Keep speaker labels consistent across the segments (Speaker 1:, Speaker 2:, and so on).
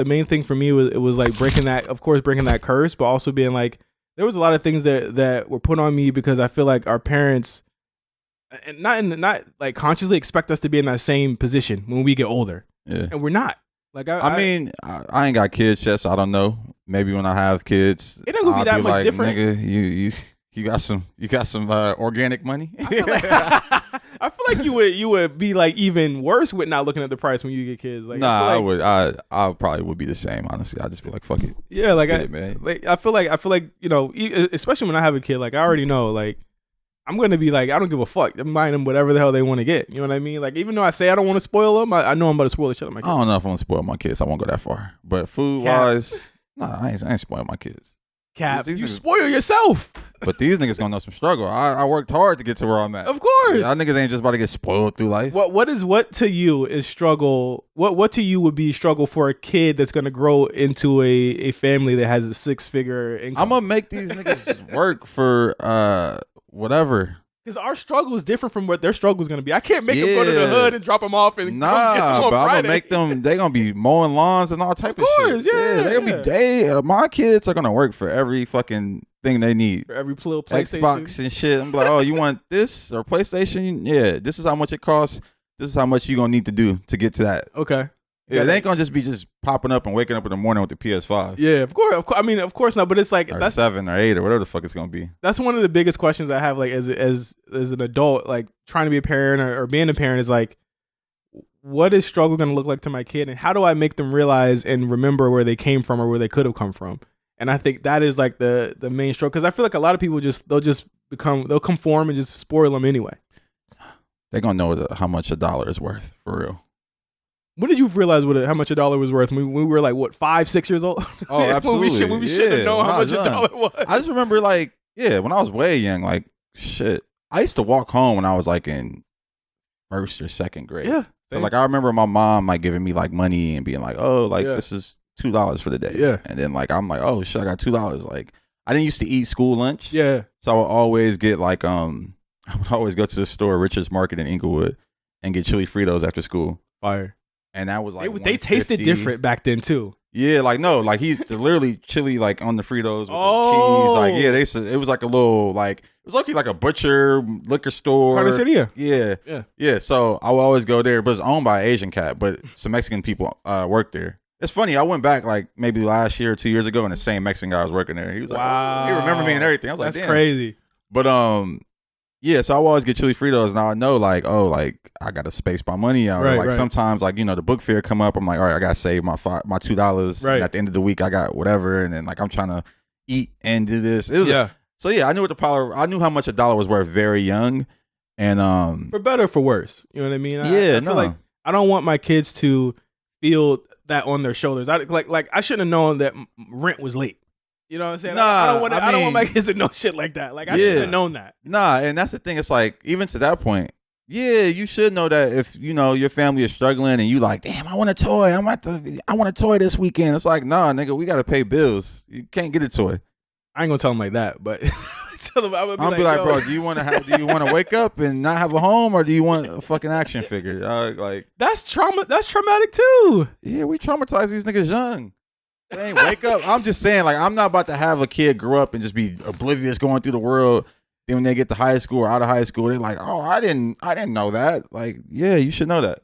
Speaker 1: the main thing for me was like breaking that curse, but also being like, there was a lot of things that were put on me because I feel like our parents, and not like consciously expect us to be in that same position when we get older.
Speaker 2: Yeah.
Speaker 1: And we're not. Like
Speaker 2: I mean, I ain't got kids yet, so I don't know. Maybe when I have kids,
Speaker 1: it ain't gonna be that much
Speaker 2: like,
Speaker 1: different.
Speaker 2: Nigga, you got some organic money.
Speaker 1: I feel like you would be like even worse with not looking at the price when you get kids. Like,
Speaker 2: I would. I probably would be the same. Honestly, I'd just be like, fuck it.
Speaker 1: Yeah, like
Speaker 2: man.
Speaker 1: Like I feel like especially when I have a kid, like I already know, like I'm gonna be like, I don't give a fuck. I'm buying them whatever the hell they want to get. You know what I mean? Like even though I say I don't want to spoil them, I know I'm about to spoil the shit out of my kids.
Speaker 2: I don't know if I want to spoil my kids. I won't go that far. But food wise, I ain't spoiling my kids.
Speaker 1: Cap, you spoil yourself.
Speaker 2: But these niggas gonna know some struggle. I worked hard to get to where I'm at.
Speaker 1: Of course.
Speaker 2: Y'all niggas ain't just about to get spoiled through life.
Speaker 1: What to you is struggle? What to you would be struggle for a kid that's gonna grow into a family that has a 6-figure income?
Speaker 2: I'm gonna make these niggas work for whatever.
Speaker 1: Because our struggle is different from what their struggle is going to be. I can't make them go to the hood and drop them off and come get them on
Speaker 2: but
Speaker 1: Friday.
Speaker 2: I'm going to make them, they going to be mowing lawns and all type of shit.
Speaker 1: Yeah,
Speaker 2: they're going to be, my kids are going to work for every fucking thing they need.
Speaker 1: For every little PlayStation.
Speaker 2: Xbox and shit. I'm like, oh, you want this or PlayStation? Yeah, this is how much it costs. This is how much you're going to need to do to get to that.
Speaker 1: Okay.
Speaker 2: Yeah, they ain't gonna just be popping up and waking up in the morning with the PS5.
Speaker 1: Yeah, of course. I mean, of course not. But it's like
Speaker 2: or
Speaker 1: that's
Speaker 2: 7 or 8 or whatever the fuck it's gonna be.
Speaker 1: That's one of the biggest questions I have. Like as an adult, like trying to be a parent or being a parent is like, what is struggle gonna look like to my kid, and how do I make them realize and remember where they came from or where they could have come from? And I think that is like the main struggle, because I feel like a lot of people they'll conform and just spoil them anyway.
Speaker 2: They're gonna know how much $1 is worth for real.
Speaker 1: When did you realize how much $1 was worth? When we were like, what, 5, 6 years old?
Speaker 2: Oh, absolutely.
Speaker 1: when we should have known how much $1 was.
Speaker 2: I just remember, like, when I was way young, like, shit. I used to walk home when I was, like, in 1st or 2nd grade.
Speaker 1: Yeah.
Speaker 2: So, like, I remember my mom, like, giving me, like, money and being like, oh, like, this is $2 for the day.
Speaker 1: Yeah.
Speaker 2: And then, like, I'm like, oh, shit, I got $2. Like, I didn't used to eat school lunch.
Speaker 1: Yeah.
Speaker 2: So I would always get, like, I would always go to the store, Richard's Market in Inglewood, and get chili Fritos after school.
Speaker 1: Fire.
Speaker 2: And that was like
Speaker 1: they tasted different back then too.
Speaker 2: Yeah, like no, like he's literally chili like on the Fritos with the cheese. Like yeah, it was like a little like it was like a butcher liquor store.
Speaker 1: Carniceria.
Speaker 2: Yeah. So I would always go there, but it's owned by an Asian cat, but some Mexican people work there. It's funny. I went back like maybe last year or 2 years ago, and the same Mexican guy was working there. He was like, wow. He remembered me and everything. I was like,
Speaker 1: that's
Speaker 2: damn.
Speaker 1: crazy.
Speaker 2: But yeah, so I always get chili Fritos. Now I know, like, oh, like I gotta space my money out. Right. Sometimes, like the book fair come up. I'm like, all right, I gotta save my $2. Right. And at the end of the week, I got whatever, and then like I'm trying to eat and do this. So yeah, I knew I knew how much $1 was worth very young, and
Speaker 1: for better or for worse. You know what I mean?
Speaker 2: I
Speaker 1: feel like I don't want my kids to feel that on their shoulders. I shouldn't have known that rent was late. You know what I'm saying?
Speaker 2: Nah,
Speaker 1: I don't want my kids to know shit like that. Like I should have known that.
Speaker 2: Nah, and that's the thing. It's like even to that point, yeah, you should know that if your family is struggling and you like, damn, I want a toy. I want a toy this weekend. It's like, nah, nigga, we gotta pay bills. You can't get a toy.
Speaker 1: I ain't gonna tell them like that, but tell them
Speaker 2: I'll be like, bro, do you want to wake up and not have a home, or do you want a fucking action figure? Like
Speaker 1: that's trauma. That's traumatic too.
Speaker 2: Yeah, we traumatize these niggas young. They ain't wake up. I'm just saying, like, I'm not about to have a kid grow up and just be oblivious going through the world. Then when they get to high school or out of high school, they're like, oh, I didn't know that. Like, yeah, you should know that.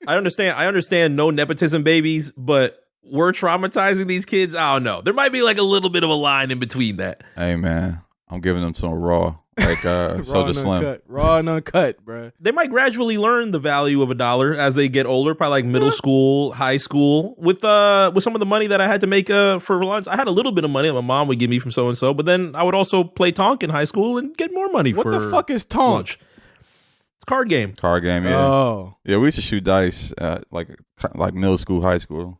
Speaker 3: I understand no nepotism babies, but we're traumatizing these kids. I don't know. There might be like a little bit of a line in between that.
Speaker 2: Hey, man, I'm giving them some raw. Like Soulja Slim.
Speaker 1: Raw and uncut, bro.
Speaker 3: They might gradually learn the value of $1 as they get older, probably like middle school, high school. With some of the money that I had to make for lunch, I had a little bit of money that my mom would give me from so-and-so, but then I would also play Tonk in high school and get more money
Speaker 1: for lunch. What the fuck is Tonk? Lunch.
Speaker 3: It's a card game.
Speaker 2: Card game, yeah.
Speaker 1: Oh.
Speaker 2: Yeah, we used to shoot dice at like middle school, high school.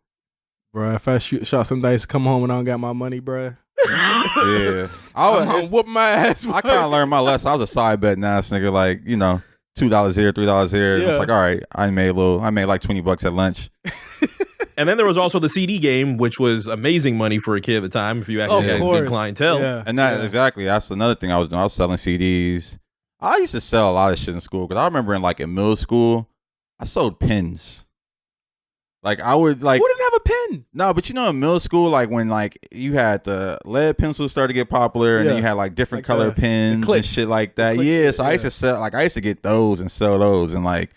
Speaker 1: Bro, if I shot some dice, come home and I don't got my money, bro.
Speaker 2: Yeah,
Speaker 1: I whoop my ass.
Speaker 2: I kind of learned my lesson. I was a side betting ass nigga, like $2 here, $3 here. Yeah. It's like, all right, I made like $20 at lunch.
Speaker 3: And then there was also the CD game, which was amazing money for a kid at the time if you actually had good clientele.
Speaker 2: Yeah. And that's another thing I was doing. I was selling CDs. I used to sell a lot of shit in school because I remember in middle school, I sold pens. Like I would like.
Speaker 1: Who didn't have a pen?
Speaker 2: No, but you know, in middle school, like when like you had the lead pencils start to get popular, and then you had like different like color pens and shit like that. Yeah, so I used to sell, like I used to get those and sell those, and like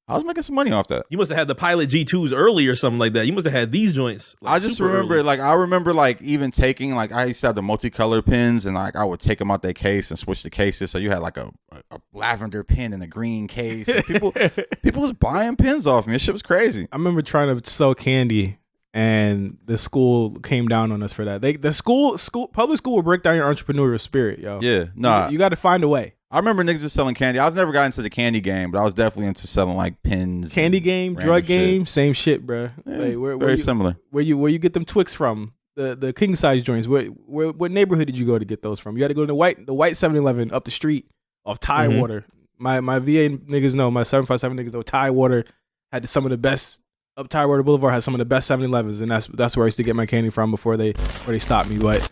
Speaker 2: I was making some money off that.
Speaker 3: You must have had the Pilot G2s early or something like that. You must have had these joints. Like,
Speaker 2: I just remember, like I remember, like even taking, like I used to have the multicolor pens, and like I would take them out their case and switch the cases. So you had like a lavender pen in a green case. And people was buying pens off me. This shit was crazy.
Speaker 1: I remember trying to sell candy, and the school came down on us for that. Public school will break down your entrepreneurial spirit, yo.
Speaker 2: Yeah, nah.
Speaker 1: You got to find a way.
Speaker 2: I remember niggas was selling candy. I was never got into the candy game, but I was definitely into selling like pins.
Speaker 1: Candy game, drug game, same shit, bro.
Speaker 2: Yeah, like, very similar.
Speaker 1: Where you get them Twix from? The king size joints. What neighborhood did you go to get those from? You had to go to the white 7-Eleven up the street off Tidewater. My VA niggas know, my 757 niggas know Tidewater had some of the best. Up Tidewater Boulevard has some of the best 7-Elevens, and that's where I used to get my candy from before they stopped me. But